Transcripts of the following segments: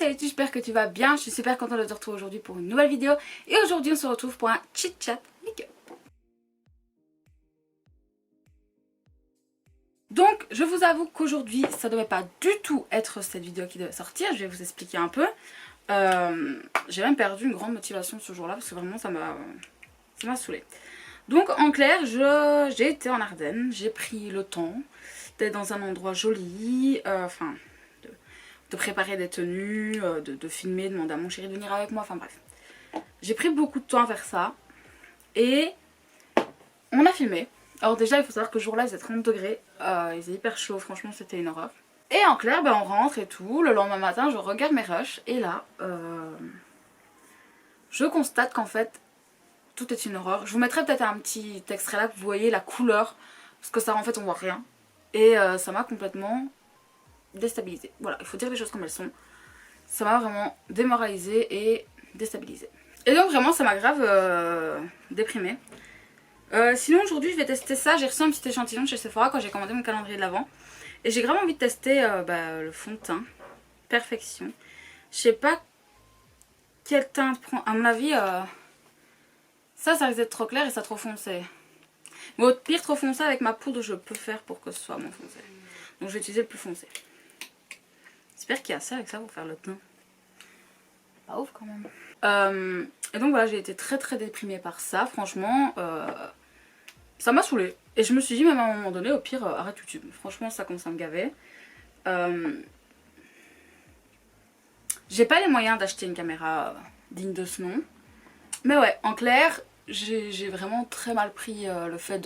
salut, j'espère que tu vas bien. Je suis super contente de te retrouver aujourd'hui pour une nouvelle vidéo. Et aujourd'hui on se retrouve pour un chit chat make-up. Donc je vous avoue qu'aujourd'hui ça devait pas du tout être cette vidéo qui devait sortir. Je vais vous expliquer un peu. J'ai même perdu une grande motivation ce jour là parce que vraiment ça m'a saoulée. Donc en clair j'ai été en Ardennes. J'ai pris le temps d'être dans un endroit joli. De préparer des tenues, de filmer, demander à mon chéri de venir avec moi, enfin bref. J'ai pris beaucoup de temps à faire ça. Et on a filmé. Alors déjà il faut savoir que ce jour là il faisait 30 degrés, il faisait hyper chaud, franchement c'était une horreur. Et en clair on rentre et tout, le lendemain matin je regarde mes rushs et là je constate qu'en fait tout est une horreur. Je vous mettrai peut-être un petit extrait là pour vous voyez la couleur, parce que ça en fait on voit rien. Et ça m'a complètement déstabilisée. Voilà, il faut dire les choses comme elles sont. Ça m'a vraiment démoralisée et déstabilisée. Et donc vraiment ça m'a grave déprimée. Sinon aujourd'hui je vais tester ça. J'ai reçu un petit échantillon de chez Sephora quand j'ai commandé mon calendrier de l'Avent. Et j'ai grave envie de tester le fond de teint Perfection. Je sais pas quelle teinte prend. À mon avis ça risque d'être trop clair et ça trop foncé. Mais au pire trop foncé avec ma poudre je peux faire pour que ce soit moins foncé. Donc je vais utiliser le plus foncé. J'espère qu'il y a assez avec ça pour faire le teint. Pas ouf quand même. Et donc voilà, j'ai été très déprimée par ça. Franchement, ça m'a saoulée. Et je me suis dit même à un moment donné, au pire, arrête YouTube. Franchement, ça commence à me gaver. J'ai pas les moyens d'acheter une caméra digne de ce nom. Mais ouais, en clair, j'ai vraiment très mal pris le fait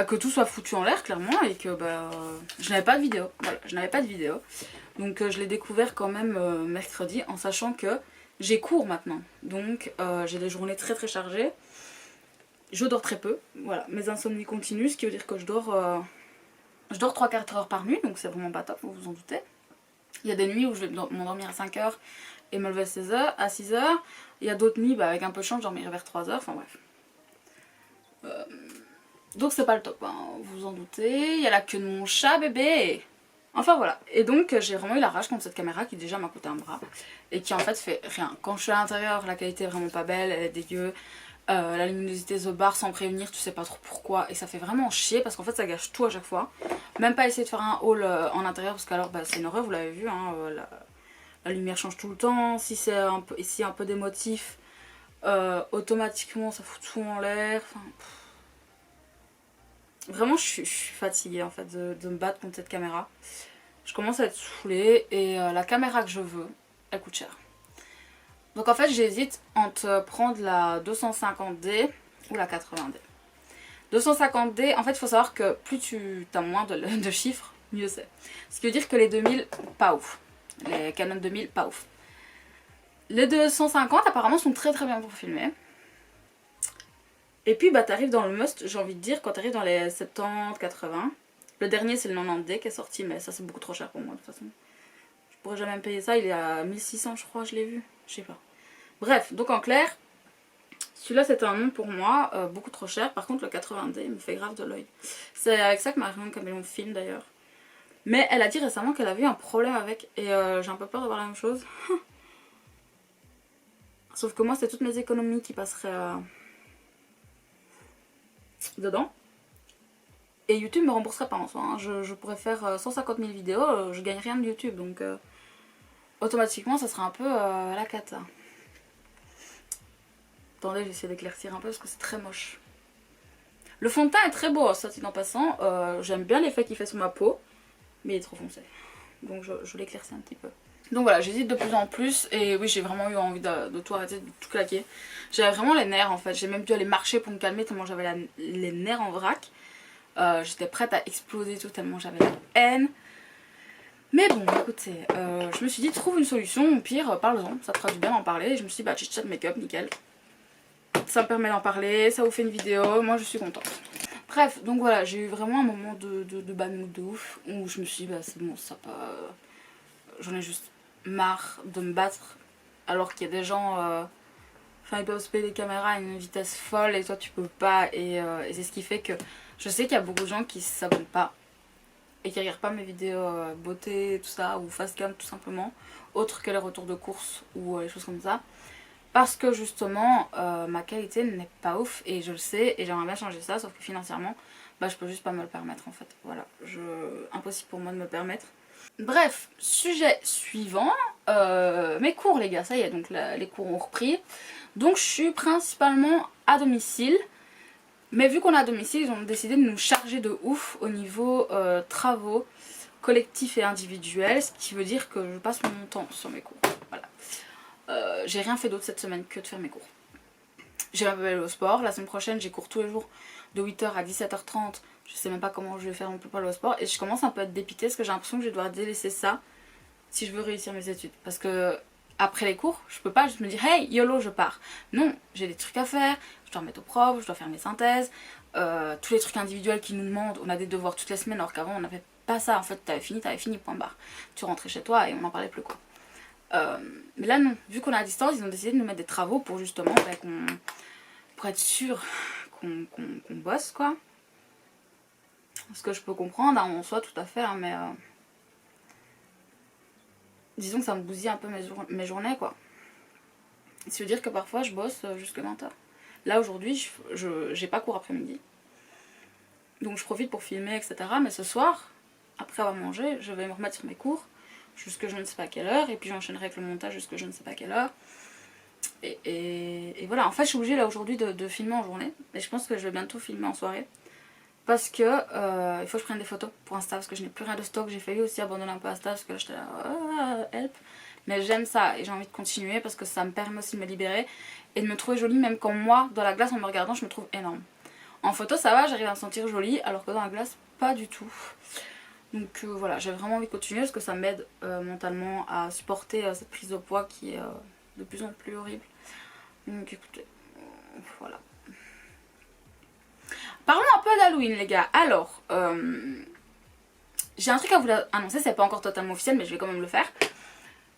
que tout soit foutu en l'air clairement et que je n'avais pas de vidéo. Voilà, je n'avais pas de vidéo. Donc je l'ai découvert quand même mercredi en sachant que j'ai cours maintenant. Donc j'ai des journées très chargées. Je dors très peu. Voilà, mes insomnies continuent, ce qui veut dire que je dors 3-4 heures par nuit. Donc c'est vraiment pas top, vous vous en doutez. Il y a des nuits où je vais m'endormir à 5 heures et me lever à 6 heures. Il y a d'autres nuits avec un peu de chance, je dormirai vers 3 heures. Enfin bref. Donc c'est pas le top, hein, vous vous en doutez. Il y a la queue de mon chat bébé. Enfin voilà. Et donc j'ai vraiment eu la rage contre cette caméra qui déjà m'a coûté un bras. Et qui en fait fait rien. Quand je suis à l'intérieur, la qualité est vraiment pas belle, elle est dégueu. La luminosité se barre sans prévenir, tu sais pas trop pourquoi. Et ça fait vraiment chier parce qu'en fait ça gâche tout à chaque fois. Même pas essayer de faire un haul en intérieur parce qu'alors c'est une horreur, vous l'avez vu. Hein, la lumière change tout le temps. Si c'est un peu, ici un peu des motifs, automatiquement ça fout tout en l'air. Enfin, vraiment je suis fatiguée en fait de me battre contre cette caméra. Je commence à être saoulée et la caméra que je veux, elle coûte cher. Donc en fait j'hésite entre prendre la 250D ou la 80D. 250D, en fait il faut savoir que plus tu as moins de chiffres, mieux c'est. Ce qui veut dire que les 2000, pas ouf. Les Canon 2000, pas ouf. Les 250 apparemment sont très bien pour filmer. Et puis t'arrives dans le must, j'ai envie de dire, quand t'arrives dans les 70, 80. Le dernier c'est le 90D qui est sorti, mais ça c'est beaucoup trop cher pour moi de toute façon. Je pourrais jamais me payer ça, il est à 1600 je crois, je l'ai vu, je sais pas. Bref, donc en clair, celui-là c'était un nom pour moi, beaucoup trop cher. Par contre le 80D il me fait grave de l'œil. C'est avec ça que Marion Caméléon filme d'ailleurs. Mais elle a dit récemment qu'elle avait eu un problème avec et j'ai un peu peur d'avoir la même chose. Sauf que moi c'est toutes mes économies qui passeraient dedans. Et YouTube me rembourserait pas en soi. Hein. Je pourrais faire 150 000 vidéos, je gagne rien de YouTube. Donc automatiquement ça sera un peu la cata. Attendez, j'essaie d'éclaircir un peu parce que c'est très moche. Le fond de teint est très beau, ça dit en passant. J'aime bien l'effet qu'il fait sur ma peau. Mais il est trop foncé. Donc je l'éclaircis un petit peu. Donc voilà, j'hésite de plus en plus. Et oui, j'ai vraiment eu envie de tout arrêter, de tout claquer. J'avais vraiment les nerfs en fait. J'ai même dû aller marcher pour me calmer tellement j'avais les nerfs en vrac. J'étais prête à exploser tout tellement j'avais la haine. Mais bon, écoutez, je me suis dit trouve une solution. Au pire, parle-en. Ça te fera du bien d'en parler. Et je me suis dit chit chat make-up, nickel. Ça me permet d'en parler, ça vous fait une vidéo, moi je suis contente. Bref, donc voilà, j'ai eu vraiment un moment de bad mood de ouf où je me suis dit c'est bon, ça pas. J'en ai juste marre de me battre alors qu'il y a des gens. Ils peuvent se payer des caméras à une vitesse folle et toi tu peux pas. Et c'est ce qui fait que je sais qu'il y a beaucoup de gens qui s'abonnent pas et qui regarde pas mes vidéos beauté, tout ça, ou face cam tout simplement, autre que les retours de course ou les choses comme ça. Parce que justement, ma qualité n'est pas ouf et je le sais et j'aimerais bien changer ça, sauf que financièrement, bah je peux juste pas me le permettre en fait. Voilà, impossible pour moi de me le permettre. Bref, sujet suivant, mes cours les gars, ça y est, donc les cours ont repris. Donc je suis principalement à domicile. Mais vu qu'on est à domicile, ils ont décidé de nous charger de ouf au niveau travaux collectifs et individuels, ce qui veut dire que je passe mon temps sur mes cours. Voilà. J'ai rien fait d'autre cette semaine que de faire mes cours. J'ai un peu allé au sport, la semaine prochaine j'ai cours tous les jours de 8h à 17h30. Je sais même pas comment je vais faire non plus pour aller au sport et je commence un peu à être dépitée parce que j'ai l'impression que je dois délaisser ça si je veux réussir mes études. Parce que après les cours, je peux pas juste me dire hey YOLO je pars. Non, j'ai des trucs à faire, je dois remettre au prof, je dois faire mes synthèses, tous les trucs individuels qu'ils nous demandent, on a des devoirs toutes les semaines alors qu'avant on n'avait pas ça. En fait t'avais fini, point barre. Tu rentrais chez toi et on n'en parlait plus quoi. Mais là non, vu qu'on est à distance, ils ont décidé de nous mettre des travaux pour justement pour être sûr qu'on bosse quoi. Ce que je peux comprendre en soi tout à fait, hein, mais disons que ça me bousille un peu mes journées quoi. Ça veut dire que parfois je bosse jusque 20h. Là aujourd'hui j'ai pas cours après-midi. Donc je profite pour filmer etc. Mais ce soir, après avoir mangé, je vais me remettre sur mes cours jusque je ne sais pas quelle heure. Et puis j'enchaînerai avec le montage jusque je ne sais pas quelle heure. Et voilà, en fait je suis obligée là aujourd'hui de filmer en journée. Et je pense que je vais bientôt filmer en soirée. Parce que il faut que je prenne des photos pour Insta parce que je n'ai plus rien de stock. J'ai failli aussi abandonner un peu Insta parce que là j'étais là, help. Mais j'aime ça et j'ai envie de continuer parce que ça me permet aussi de me libérer et de me trouver jolie même quand moi, dans la glace en me regardant, je me trouve énorme. En photo ça va, j'arrive à me sentir jolie alors que dans la glace, pas du tout. Donc voilà, j'ai vraiment envie de continuer parce que ça m'aide mentalement à supporter cette prise de poids qui est de plus en plus horrible. Donc écoutez, voilà. Parlons un peu d'Halloween les gars. Alors, j'ai un truc à vous annoncer, c'est pas encore totalement officiel mais je vais quand même le faire.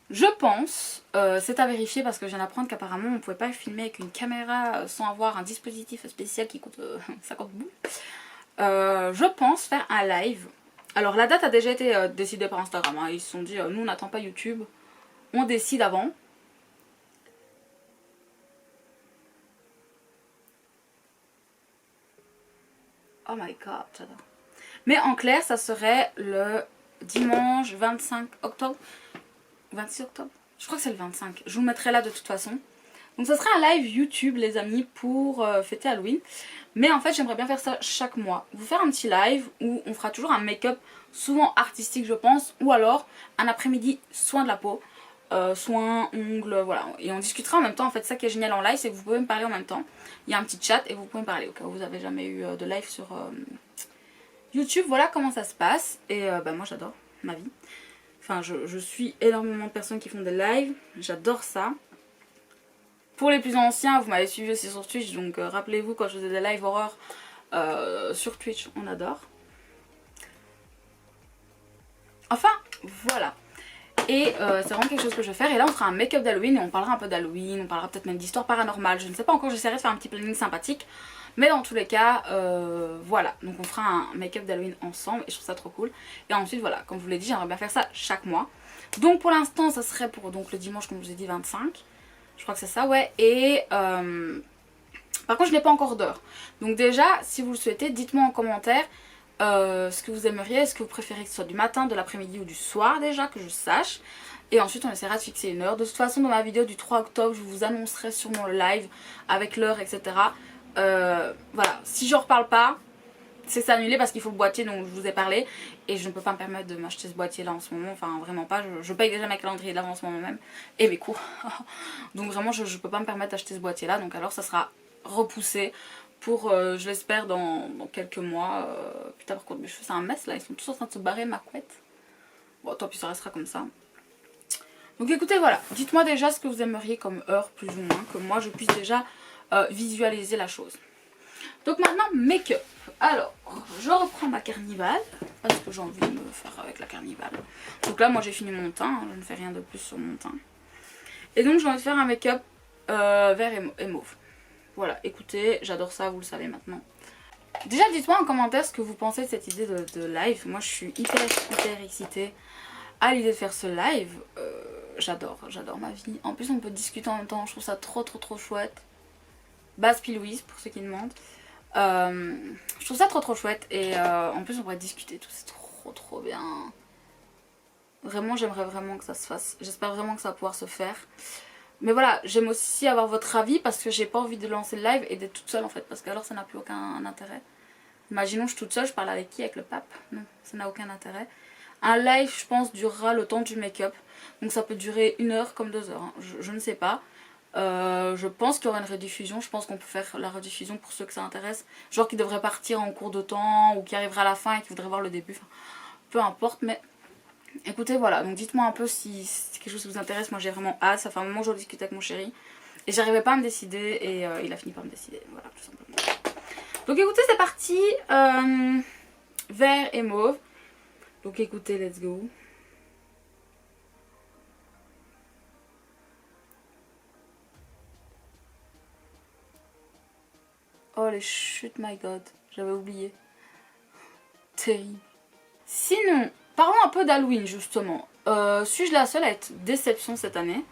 Je pense, c'est à vérifier parce que je viens d'apprendre qu'apparemment on pouvait pas filmer avec une caméra sans avoir un dispositif spécial qui coûte 50 boules. Je pense faire un live. Alors la date a déjà été décidée par Instagram, hein. Ils se sont dit nous on n'attend pas YouTube, on décide avant. Oh my god, j'adore. Mais en clair, ça serait le dimanche 25 octobre. 26 octobre, je crois que c'est le 25. Je vous le mettrai là de toute façon. Donc ça sera un live YouTube les amis pour fêter Halloween. Mais en fait j'aimerais bien faire ça chaque mois. Vous faire un petit live où on fera toujours un make-up souvent artistique je pense. Ou alors un après-midi soin de la peau. Soins, ongles, voilà. Et on discutera en même temps. En fait ça qui est génial en live c'est que vous pouvez me parler en même temps. Il y a un petit chat et vous pouvez me parler au cas où vous n'avez jamais eu de live sur YouTube. Voilà comment ça se passe. Et bah moi j'adore ma vie. Enfin je suis énormément de personnes qui font des lives. J'adore ça. Pour les plus anciens, vous m'avez suivi aussi sur Twitch, donc rappelez-vous quand je faisais des live horror sur Twitch, on adore. Enfin, voilà. Et c'est vraiment quelque chose que je vais faire. Et là, on fera un make-up d'Halloween et on parlera un peu d'Halloween, on parlera peut-être même d'histoire paranormale. Je ne sais pas encore, j'essaierai de faire un petit planning sympathique. Mais dans tous les cas, voilà. Donc on fera un make-up d'Halloween ensemble et je trouve ça trop cool. Et ensuite, voilà, comme je vous l'ai dit, j'aimerais bien faire ça chaque mois. Donc pour l'instant, ça serait pour donc, le dimanche, comme je vous ai dit, 25. Je crois que c'est ça, ouais. Et par contre, je n'ai pas encore d'heure. Donc déjà, si vous le souhaitez, dites-moi en commentaire ce que vous aimeriez. Est-ce que vous préférez que ce soit du matin, de l'après-midi ou du soir déjà, que je sache. Et ensuite, on essaiera de fixer une heure. De toute façon, dans ma vidéo du 3 octobre, je vous annoncerai sûrement le live avec l'heure, etc. Voilà, si je ne reparle pas, c'est annulé parce qu'il faut le boîtier dont je vous ai parlé. Et je ne peux pas me permettre de m'acheter ce boîtier là en ce moment. Enfin vraiment pas, je paye déjà ma calendrier d'avance moi-même. Et mes cours. Donc vraiment je ne peux pas me permettre d'acheter ce boîtier là. Donc alors ça sera repoussé pour je l'espère dans quelques mois. Putain par contre mes cheveux c'est un mess là. Ils sont tous en train de se barrer ma couette. Bon tant pis ça restera comme ça. Donc écoutez voilà. Dites-moi déjà ce que vous aimeriez comme heure plus ou moins. Que moi je puisse déjà visualiser la chose. Donc maintenant make-up. Alors je reprends ma Carnival parce que j'ai envie de me faire avec la Carnival. Donc là moi j'ai fini mon teint, hein, je ne fais rien de plus sur mon teint. Et donc j'ai envie de faire un make-up vert et mauve. Voilà, écoutez, j'adore ça, vous le savez maintenant. Déjà dites-moi en commentaire ce que vous pensez de cette idée de live. Moi je suis hyper excitée à l'idée de faire ce live. J'adore ma vie. En plus on peut discuter en même temps, je trouve ça trop chouette. Base Louise pour ceux qui demandent. Je trouve ça trop chouette et en plus on pourrait discuter tout, c'est trop bien. Vraiment j'aimerais vraiment que ça se fasse. J'espère vraiment que ça va pouvoir se faire. Mais voilà, j'aime aussi avoir votre avis parce que j'ai pas envie de lancer le live et d'être toute seule en fait. Parce que alors ça n'a plus aucun intérêt. Imaginons je suis toute seule, je parle avec qui? Avec le pape? Non, ça n'a aucun intérêt. Un live je pense durera le temps du make-up. Donc ça peut durer 1 heure comme 2 heures. Hein. Je ne sais pas. Je pense qu'il y aura une rediffusion. Je pense qu'on peut faire la rediffusion pour ceux que ça intéresse. Genre qui devrait partir en cours de temps ou qui arrivera à la fin et qui voudrait voir le début. Enfin, peu importe mais... Écoutez voilà, donc dites-moi un peu si c'est quelque chose qui vous intéresse. Moi j'ai vraiment hâte, ça fait un moment que je discute avec mon chéri. Et j'arrivais pas à me décider et il a fini par me décider. Voilà tout simplement. Donc écoutez c'est parti. Vert et mauve. Donc écoutez let's go. Oh les chutes my god, j'avais oublié. Terrible. Sinon, parlons un peu d'Halloween justement. Suis-je la seule à être déception cette année?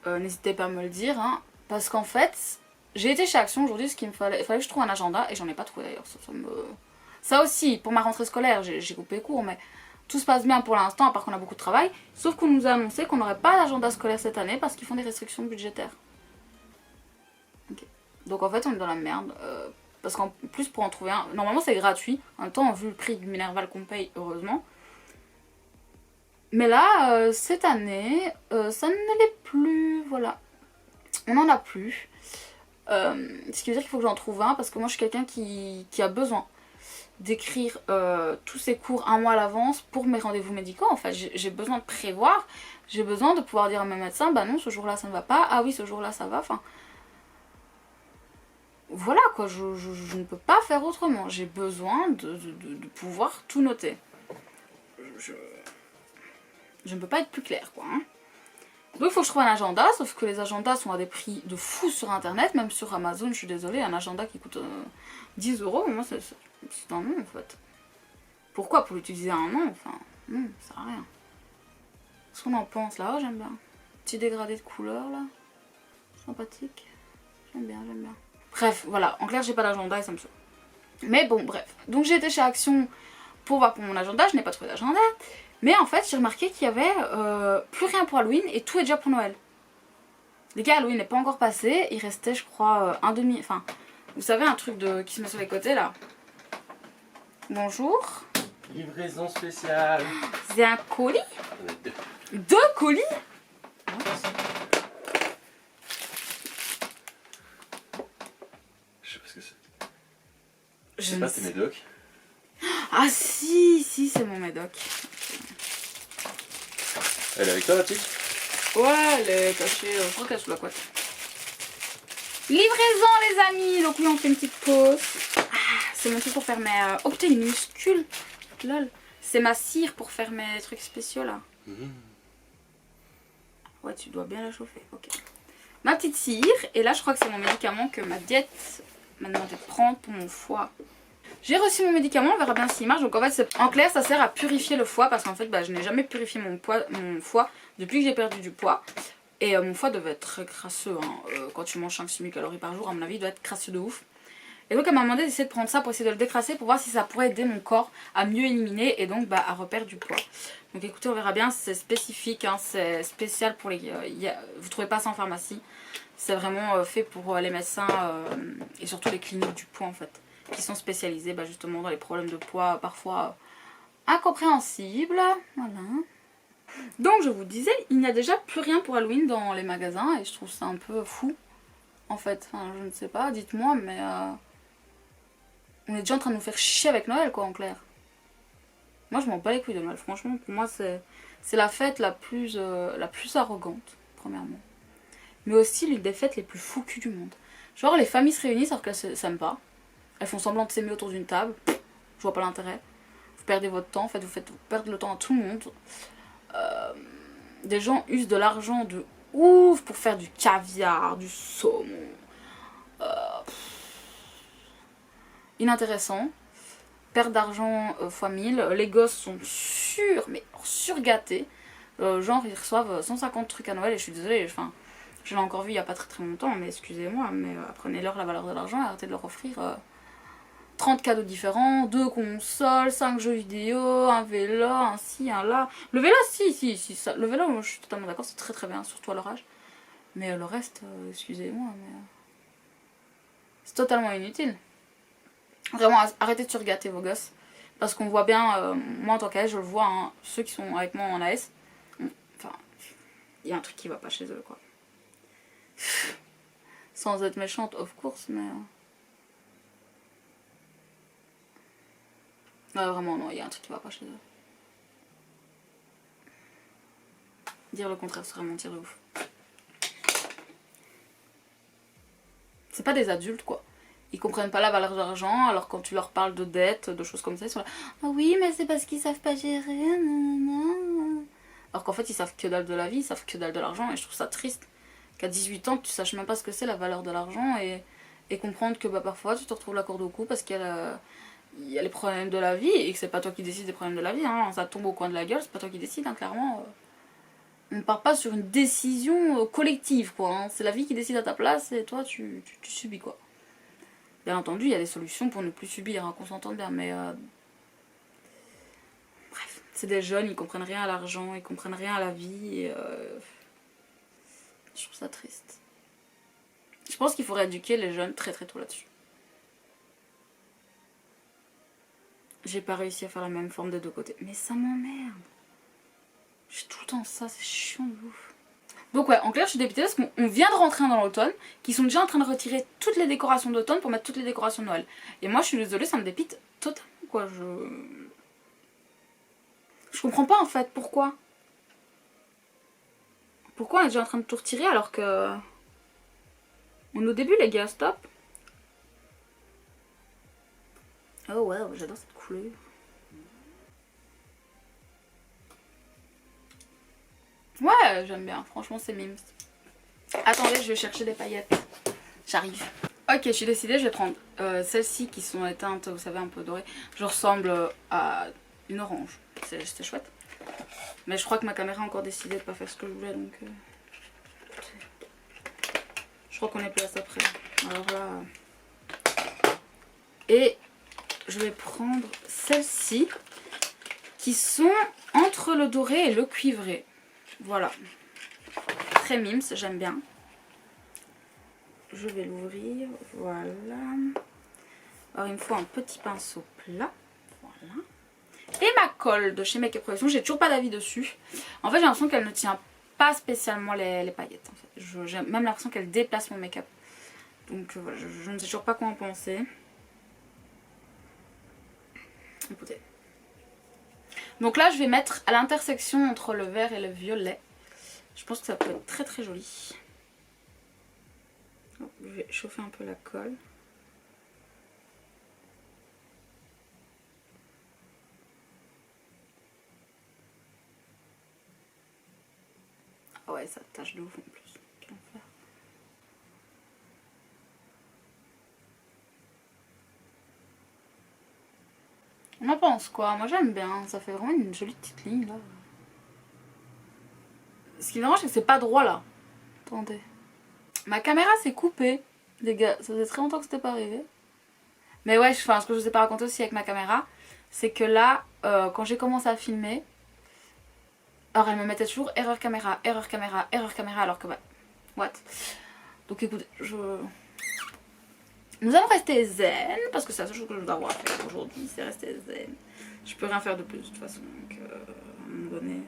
N'hésitez pas à me le dire, hein, parce qu'en fait, j'ai été chez Action aujourd'hui, ce qu'il me fallait, il fallait que je trouve un agenda et j'en ai pas trouvé d'ailleurs. Ça aussi, pour ma rentrée scolaire, j'ai coupé court, mais tout se passe bien pour l'instant, à part qu'on a beaucoup de travail. Sauf qu'on nous a annoncé qu'on n'aurait pas d'agenda scolaire cette année parce qu'ils font des restrictions budgétaires. Okay. Donc en fait, on est dans la merde. Parce qu'en plus, pour en trouver un, normalement c'est gratuit. En même temps, vu le prix du Minerval qu'on paye, heureusement. Mais là, cette année, ça ne l'est plus, voilà. On n'en a plus. Ce qui veut dire qu'il faut que j'en trouve un, parce que moi je suis quelqu'un qui a besoin d'écrire tous ses cours 1 mois à l'avance pour mes rendez-vous médicaux. En fait, j'ai besoin de prévoir, j'ai besoin de pouvoir dire à mes médecins, bah non, ce jour-là ça ne va pas, ah oui, ce jour-là ça va, enfin... Voilà quoi, je ne peux pas faire autrement, j'ai besoin de pouvoir tout noter. Je ne peux pas être plus claire quoi. Hein. Donc il faut que je trouve un agenda, sauf que les agendas sont à des prix de fou sur internet, même sur Amazon, je suis désolée, un agenda qui coûte 10 €, moi c'est un nom en fait. Pourquoi? Pour l'utiliser un an? Enfin, non, ça sert à rien. Qu'est-ce qu'on en pense là? Oh j'aime bien. Petit dégradé de couleur là. Sympathique. J'aime bien. Bref, voilà, en clair j'ai pas d'agenda et ça me saoule. Mais bon, bref. Donc j'ai été chez Action pour voir pour mon agenda, je n'ai pas trouvé d'agenda. Mais en fait, j'ai remarqué qu'il y avait plus rien pour Halloween et tout est déjà pour Noël. Les gars, Halloween n'est pas encore passé, il restait je crois un demi... Enfin, vous savez un truc qui se met sur les côtés là. Bonjour. Livraison spéciale. C'est un colis? Il y en a 2. 2 colis? Je sais pas ce que c'est. Je sais pas, c'est Médoc. Ah si, c'est mon Médoc. Elle est avec toi la petite? Ouais, elle est cachée, je crois qu'elle est sous la couette. Livraison les amis, donc oui on fait une petite pause. C'est mon truc pour faire mes... Oh putain il muscule. Lol. C'est ma cire pour faire mes trucs spéciaux là. Ouais tu dois bien la chauffer, ok. Ma petite cire, et là je crois que c'est mon médicament que ma diète m'a demandé de prendre pour mon foie. J'ai reçu mon médicament, on verra bien s'il marche. Donc en fait, en clair, ça sert à purifier le foie parce qu'en fait, je n'ai jamais purifié mon foie depuis que j'ai perdu du poids. Et mon foie devait être très crasseux. Hein. Quand tu manges 5-6 000 calories par jour, à mon avis, il doit être crasseux de ouf. Et donc elle m'a demandé d'essayer de prendre ça pour essayer de le décrasser pour voir si ça pourrait aider mon corps à mieux éliminer et donc à reperdre du poids. Donc écoutez, on verra bien, c'est spécifique, hein, c'est spécial pour les... vous trouvez pas ça en pharmacie. C'est vraiment fait pour les médecins et surtout les cliniques du poids en fait. Qui sont spécialisés justement dans les problèmes de poids parfois incompréhensibles. Voilà. Donc je vous disais, il n'y a déjà plus rien pour Halloween dans les magasins et je trouve ça un peu fou. En fait, enfin, je ne sais pas, dites-moi, mais on est déjà en train de nous faire chier avec Noël quoi en clair. Moi je m'en bats les couilles de Noël, franchement pour moi c'est la fête la plus arrogante, premièrement. Mais aussi l'une des fêtes les plus fous cul du monde. Genre les familles se réunissent alors qu'elles s'aiment pas. Elles font semblant de s'aimer autour d'une table. Je vois pas l'intérêt. Vous perdez votre temps, en fait, vous faites perdre le temps à tout le monde. Des gens usent de l'argent de ouf pour faire du caviar, du saumon. inintéressant. Perte d'argent fois 1000. Les gosses sont mais surgâtés. Genre ils reçoivent 150 trucs à Noël et je suis désolée, enfin, je l'ai encore vu il n'y a pas très très longtemps, mais excusez-moi, mais apprenez-leur la valeur de l'argent et arrêtez de leur offrir 30 cadeaux différents, 2 consoles, 5 jeux vidéo, un vélo, un ci, un là. Le vélo, si, ça, le vélo, moi, je suis totalement d'accord, c'est très très bien, surtout à leur âge. Mais le reste, excusez-moi, mais c'est totalement inutile. Vraiment, arrêtez de surgâter vos gosses. Parce qu'on voit bien, moi en tant qu'AS, je le vois, hein, ceux qui sont avec moi en AS, enfin, il y a un truc qui va pas chez eux, quoi. Sans être méchante, of course, mais... vraiment, non, il y a un truc qui va pas chez eux. Dire le contraire serait mentir de ouf. C'est pas des adultes, quoi. Ils comprennent pas la valeur de l'argent, alors quand tu leur parles de dette, de choses comme ça, ils sont là « Ah oui, mais c'est parce qu'ils savent pas gérer, nanana. » Alors qu'en fait, ils savent que dalle de la vie, ils savent que dalle de l'argent, et je trouve ça triste qu'à 18 ans, tu saches même pas ce que c'est la valeur de l'argent, et comprendre que parfois, tu te retrouves la corde au cou parce qu'il y a les problèmes de la vie, et que c'est pas toi qui décides des problèmes de la vie, hein. Ça tombe au coin de la gueule, c'est pas toi qui décides, hein, clairement. On ne part pas sur une décision collective, quoi, hein. C'est la vie qui décide à ta place, et toi, tu subis, quoi. Bien entendu, il y a des solutions pour ne plus subir, hein, qu'on s'entende bien, mais... Bref, c'est des jeunes, ils comprennent rien à l'argent, ils comprennent rien à la vie, et je trouve ça triste. Je pense qu'il faudrait éduquer les jeunes très très tôt là-dessus. J'ai pas réussi à faire la même forme des deux côtés, mais ça m'emmerde. J'ai tout le temps ça, c'est chiant de ouf. Donc ouais, en clair, je suis dépitée parce qu'on vient de rentrer dans l'automne, qu'ils sont déjà en train de retirer toutes les décorations d'automne pour mettre toutes les décorations de Noël. Et moi, je suis désolée, ça me dépite totalement, quoi. Je comprends pas, en fait, pourquoi. Pourquoi on est déjà en train de tout retirer alors que... On est au début, les gars, stop. Oh ouais, j'adore cette couleur. Ouais, j'aime bien, franchement, c'est mimes. Attendez, je vais chercher des paillettes. J'arrive. Ok, je suis décidée, je vais prendre celles-ci qui sont éteintes, vous savez, un peu dorées. Je ressemble à une orange. C'était chouette. Mais je crois que ma caméra a encore décidé de pas faire ce que je voulais, donc... Je crois qu'on est place après. Alors là... Et je vais prendre celles-ci qui sont entre le doré et le cuivré. Voilà. Très mimes, j'aime bien. Je vais l'ouvrir, voilà. Alors il me faut un petit pinceau plat, voilà. Et ma colle de chez Make Up Production, j'ai toujours pas d'avis dessus. En fait j'ai l'impression qu'elle ne tient pas spécialement les paillettes. En fait. J'ai même l'impression qu'elle déplace mon make-up. Donc voilà, je ne sais toujours pas quoi en penser. Écoutez. Donc là je vais mettre à l'intersection entre le vert et le violet. Je pense que ça peut être très très joli. Je vais chauffer un peu la colle. Ah ouais, ça tâche de ouf en plus. Quel enfer. On en pense quoi? Moi j'aime bien, ça fait vraiment une jolie petite ligne là. Ce qui me dérange c'est que c'est pas droit là. Attendez. Ma caméra s'est coupée, les gars, ça faisait très longtemps que c'était pas arrivé. Mais ouais, ce que je vous ai pas raconté aussi avec ma caméra, c'est que là, quand j'ai commencé à filmer, alors elle me mettait toujours erreur caméra, erreur caméra, erreur caméra, alors que bah, what? Donc écoutez, nous allons rester zen, parce que c'est la seule chose que je dois avoir à faire aujourd'hui, c'est rester zen. Je peux rien faire de plus de toute façon, donc à un moment donné...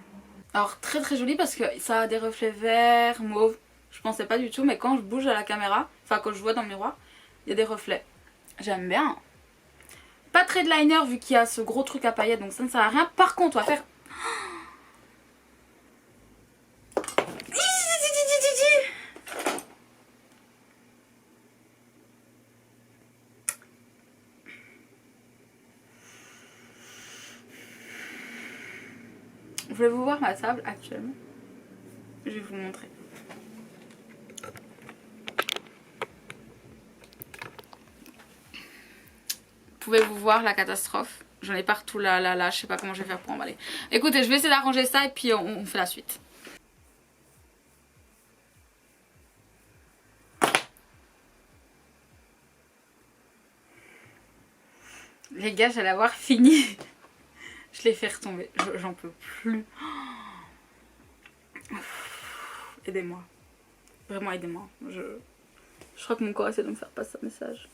Alors très très joli parce que ça a des reflets verts, mauve. Je pensais pas du tout, mais quand je bouge à la caméra, enfin quand je vois dans le miroir, il y a des reflets. J'aime bien. Pas très de liner vu qu'il y a ce gros truc à paillettes, donc ça ne sert à rien. Par contre, on va faire... Voulez-vous voir ma table actuellement? Je vais vous montrer. Pouvez-vous voir la catastrophe? J'en ai partout là, je sais pas comment je vais faire pour emballer. Écoutez, je vais essayer d'arranger ça et puis on fait la suite. Les gars, j'allais avoir fini. Je l'ai fait retomber, j'en peux plus. Aidez-moi. Vraiment aidez-moi. Je crois que mon corps essaie de me faire passer un message.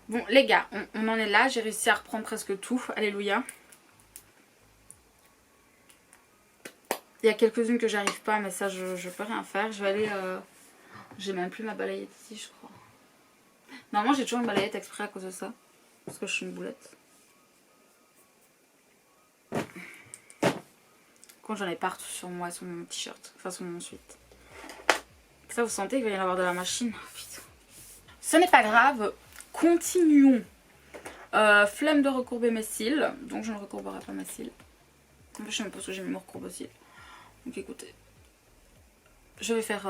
Bon les gars, on en est là. J'ai réussi à reprendre presque tout. Alléluia. Il y a quelques-unes que j'arrive pas, mais ça je peux rien faire. Je vais aller... J'ai même plus ma balayette ici, je crois. Normalement j'ai toujours une balayette exprès à cause de ça. Parce que je suis une boulette. Quand j'en ai partout sur moi, sur mon t-shirt. Enfin sur mon suite. Ça vous sentez qu'il va y en avoir de la machine? Oh, putain. Ce n'est pas grave. Continuons. Flemme de recourber mes cils. Donc je ne recourberai pas mes cils. En fait je sais même pas ce que j'ai mis mon recourbe cils. Donc écoutez. Je vais faire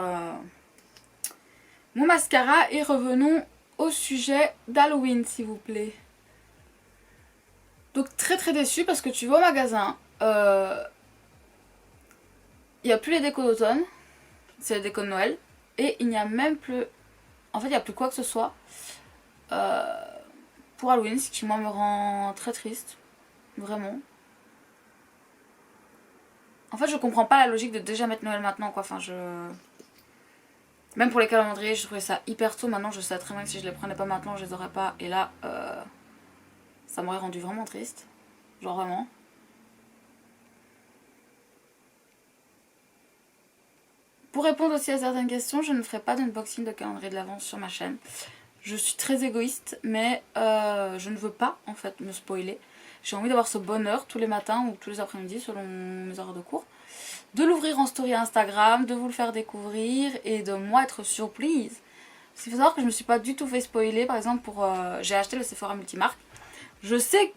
mon mascara et revenons au sujet d'Halloween s'il vous plaît. Donc très déçue parce que tu vas au magasin. Il n'y a plus les décos d'automne. C'est les décos de Noël. Et il n'y a même plus... En fait il n'y a plus quoi que ce soit. Pour Halloween, ce qui moi me rend très triste. Vraiment. En fait je comprends pas la logique de déjà mettre Noël maintenant quoi. Enfin Même pour les calendriers, je trouvais ça hyper tôt. Maintenant, je sais très bien que si je les prenais pas maintenant, je les aurais pas. Et là, ça m'aurait rendu vraiment triste. Genre vraiment. Pour répondre aussi à certaines questions, je ne ferai pas d'unboxing de calendrier de l'avance sur ma chaîne. Je suis très égoïste, mais je ne veux pas en fait me spoiler. J'ai envie d'avoir ce bonheur tous les matins ou tous les après-midi selon mes heures de cours. De l'ouvrir en story Instagram, de vous le faire découvrir et de moi être surprise. Il faut savoir que je me suis pas du tout fait spoiler. Par exemple, j'ai acheté le Sephora Multimarque. Je sais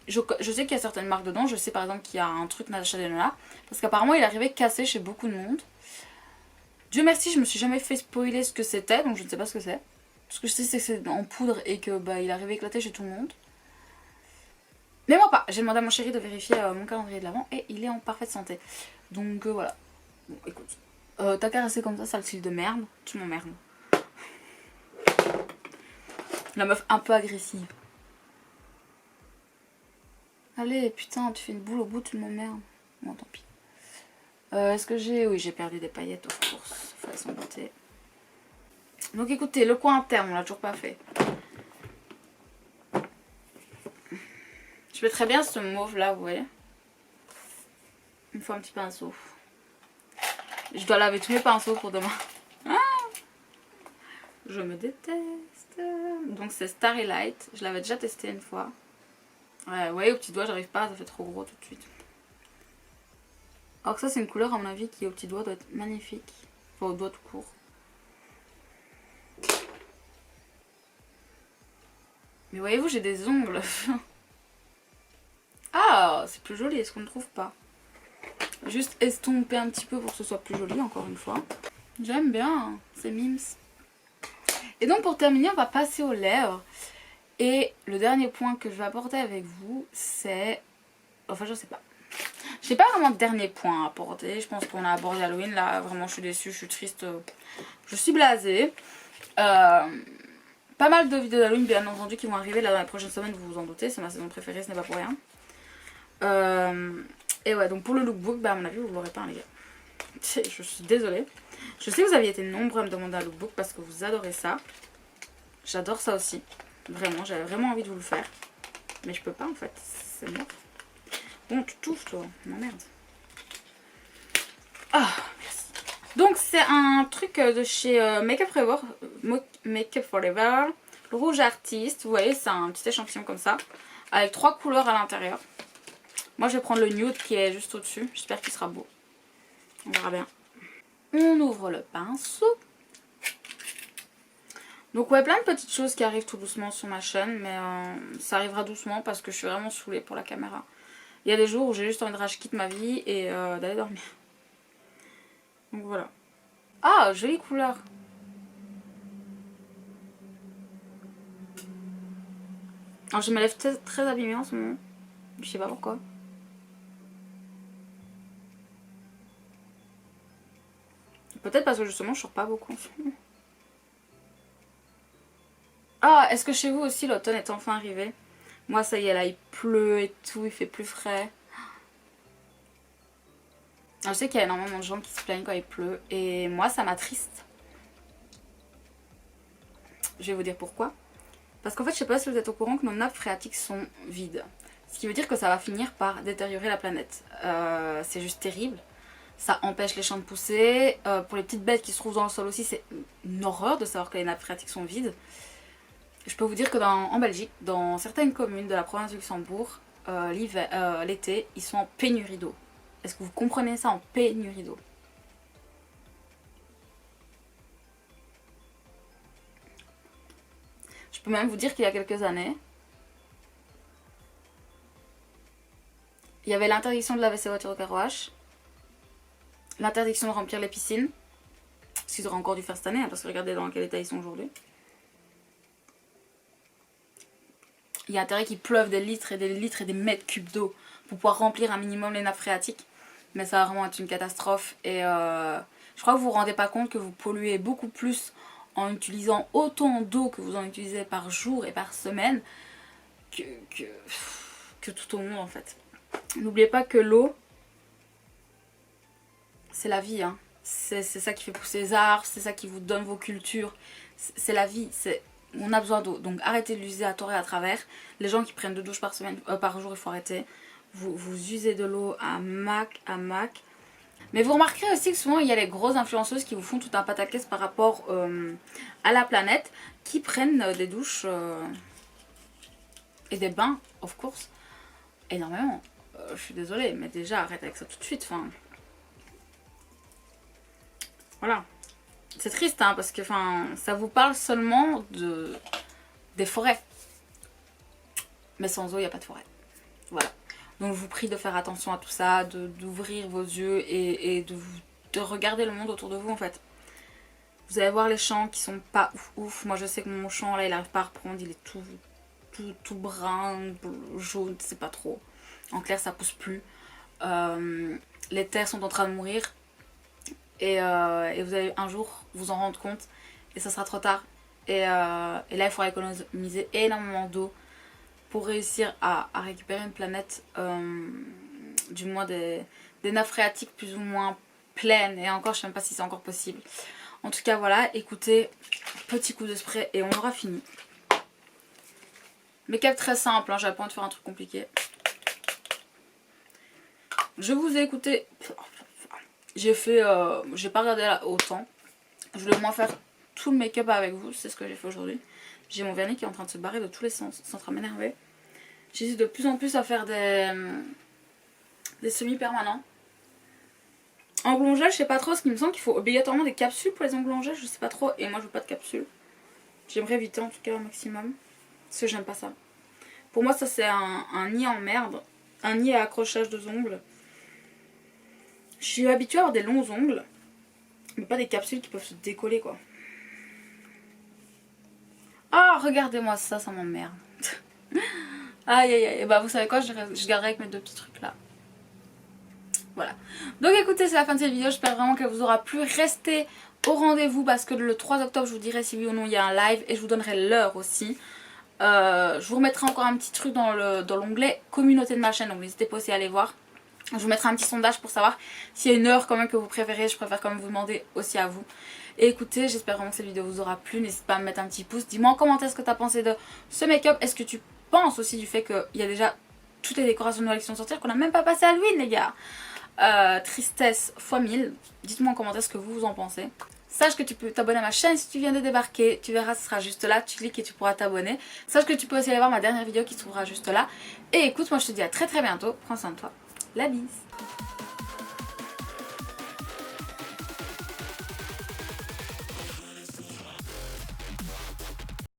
qu'il y a certaines marques dedans. Je sais par exemple qu'il y a un truc Natasha Denona. Parce qu'apparemment il est arrivé cassé chez beaucoup de monde. Dieu merci, je me suis jamais fait spoiler ce que c'était. Donc je ne sais pas ce que c'est. Ce que je sais c'est que c'est en poudre et que il est arrivé éclaté chez tout le monde. Mais moi pas. J'ai demandé à mon chéri de vérifier mon calendrier de l'avant et il est en parfaite santé. Donc voilà. Bon écoute. T'as caressé comme ça, sale style de merde. Tu m'emmerdes. La meuf un peu agressive. Allez, putain, tu fais une boule au bout, tu m'emmerdes. Bon, tant pis. Est-ce que j'ai... Oui, j'ai perdu des paillettes, of course. Fallait s'en douter. Donc écoutez, le coin interne, on l'a toujours pas fait. Je mets très bien ce mauve là, vous voyez. Il me faut un petit pinceau. Je dois laver tous mes pinceaux pour demain. Ah, je me déteste. Donc c'est Starry Light. Je l'avais déjà testé une fois. Ouais, vous voyez, au petit doigt, j'arrive pas, ça fait trop gros tout de suite. Alors que ça, c'est une couleur, à mon avis, qui au petit doigt doit être magnifique. Enfin, au doigt tout court. Mais voyez-vous, j'ai des ongles. Ah, c'est plus joli, est-ce qu'on ne trouve pas? Juste estomper un petit peu pour que ce soit plus joli, encore une fois. J'aime bien, c'est mimes. Et donc pour terminer, on va passer aux lèvres. Et le dernier point que je vais aborder avec vous, c'est... Enfin, je sais pas. J'ai pas vraiment de dernier point à aborder. Je pense qu'on a abordé Halloween. Là, vraiment, je suis déçue, je suis triste. Je suis blasée. Pas mal de vidéos d'Halloween, bien entendu, qui vont arriver là dans les prochaines semaines, vous vous en doutez. C'est ma saison préférée, ce n'est pas pour rien. Et ouais, donc pour le lookbook, bah à mon avis, vous l'aurez pas, hein, les gars. Je suis désolée. Je sais que vous aviez été nombreux à me demander un lookbook parce que vous adorez ça. J'adore ça aussi. Vraiment, j'avais vraiment envie de vous le faire. Mais je peux pas en fait, c'est mort. Bon, tu touches toi, non merde. Ah, merci. Donc c'est un truc de chez Makeup Forever. Makeup Forever. Le rouge artiste, vous voyez, c'est un petit échantillon comme ça. Avec 3 couleurs à l'intérieur. Moi je vais prendre le nude qui est juste au-dessus. J'espère qu'il sera beau. On verra bien. On ouvre le pinceau. Donc ouais, plein de petites choses qui arrivent tout doucement sur ma chaîne. Mais ça arrivera doucement parce que je suis vraiment saoulée pour la caméra. Il y a des jours où j'ai juste envie de rage quitte ma vie et d'aller dormir. Donc voilà. Ah, jolie couleur. Alors je me lève très abîmée en ce moment. Je sais pas pourquoi. Peut-être parce que justement je sors pas beaucoup en ce moment. Ah, est-ce que chez vous aussi l'automne est enfin arrivé? Moi ça y est là, il pleut et tout, il fait plus frais. Alors, je sais qu'il y a énormément de gens qui se plaignent quand il pleut et moi ça m'attriste. Je vais vous dire pourquoi. Parce qu'en fait je sais pas si vous êtes au courant que nos nappes phréatiques sont vides. Ce qui veut dire que ça va finir par détériorer la planète. C'est juste terrible. Ça empêche les champs de pousser. Pour les petites bêtes qui se trouvent dans le sol aussi, c'est une horreur de savoir que les nappes phréatiques sont vides. Je peux vous dire que en Belgique, dans certaines communes de la province du Luxembourg, l'été, ils sont en pénurie d'eau. Est-ce que vous comprenez ça, en pénurie d'eau? Je peux même vous dire qu'il y a quelques années, il y avait l'interdiction de laver ses voitures au carwash, l'interdiction de remplir les piscines, ce qu'ils auraient encore dû faire cette année, hein, parce que regardez dans quel état ils sont aujourd'hui. Il y a intérêt qu'il pleuve des litres et des litres et des mètres cubes d'eau pour pouvoir remplir un minimum les nappes phréatiques. Mais ça va vraiment être une catastrophe. Et je crois que vous vous rendez pas compte que vous polluez beaucoup plus en utilisant autant d'eau que vous en utilisez par jour et par semaine que tout au monde en fait. N'oubliez pas que l'eau, c'est la vie. Hein. C'est ça qui fait pousser les arbres, c'est ça qui vous donne vos cultures. C'est la vie. On a besoin d'eau. Donc arrêtez de l'user à tort et à travers. Les gens qui prennent 2 douches par jour, il faut arrêter. Vous usez de l'eau à mac. Mais vous remarquerez aussi que souvent il y a les grosses influenceuses qui vous font tout un pataquès par rapport à la planète, qui prennent des douches et des bains, of course, énormément. Je suis désolée, mais déjà arrête avec ça tout de suite. Enfin, voilà. C'est triste hein, parce que ça vous parle seulement des forêts. Mais sans eau, il n'y a pas de forêt. Voilà. Donc je vous prie de faire attention à tout ça, d'ouvrir vos yeux et de regarder le monde autour de vous en fait. Vous allez voir les champs qui sont pas ouf. Moi je sais que mon champ là il n'arrive pas à reprendre, il est tout brun, jaune, c'est pas trop. En clair ça pousse plus. Les terres sont en train de mourir. Et vous allez un jour vous en rendre compte et ça sera trop tard. Et là il faudra économiser énormément d'eau pour réussir à récupérer une planète, du moins des nappes phréatiques plus ou moins pleines. Et encore, je ne sais même pas si c'est encore possible. En tout cas, voilà, écoutez, petit coup de spray et on aura fini. Make-up très simple, hein, j'avais pas envie de faire un truc compliqué. Je vous ai écouté. J'ai pas regardé autant. Je voulais au moins faire tout le make-up avec vous, c'est ce que j'ai fait aujourd'hui. J'ai mon vernis qui est en train de se barrer de tous les sens, c'est en train de m'énerver. J'hésite de plus en plus à faire des semi-permanents. Ongles en gel, je sais pas trop, parce qu'il me semble qu'il faut obligatoirement des capsules pour les ongles en gel, je sais pas trop. Et moi je veux pas de capsules. J'aimerais éviter en tout cas au maximum. Parce que j'aime pas ça. Pour moi ça c'est un nid en merde. Un nid à accrochage de ongles. Je suis habituée à avoir des longs ongles. Mais pas des capsules qui peuvent se décoller quoi. Ah, regardez-moi ça, ça m'emmerde. Aïe aïe aïe, bah vous savez quoi, je garderai avec mes 2 petits trucs là. Voilà. Donc écoutez, c'est la fin de cette vidéo, j'espère vraiment qu'elle vous aura plu. Restez au rendez-vous parce que le 3 octobre, je vous dirai si oui ou non il y a un live et je vous donnerai l'heure aussi. Je vous remettrai encore un petit truc dans l'onglet communauté de ma chaîne, donc n'hésitez pas aussi à aller voir. Je vous mettrai un petit sondage pour savoir s'il y a une heure quand même que vous préférez, je préfère quand même vous demander aussi à vous. Et écoutez, j'espère vraiment que cette vidéo vous aura plu, n'hésite pas à me mettre un petit pouce, dis-moi en commentaire ce que tu as pensé de ce make-up, est-ce que tu penses aussi du fait qu'il y a déjà toutes les décorations de Noël qui sont sorties, qu'on n'a même pas passé à Halloween les gars. Tristesse x 1000, dites-moi en commentaire ce que vous en pensez. Sache que tu peux t'abonner à ma chaîne si tu viens de débarquer, tu verras ce sera juste là, tu cliques et tu pourras t'abonner. Sache que tu peux aussi aller voir ma dernière vidéo qui se trouvera juste là. Et écoute, moi je te dis à très bientôt, prends soin de toi, la bise.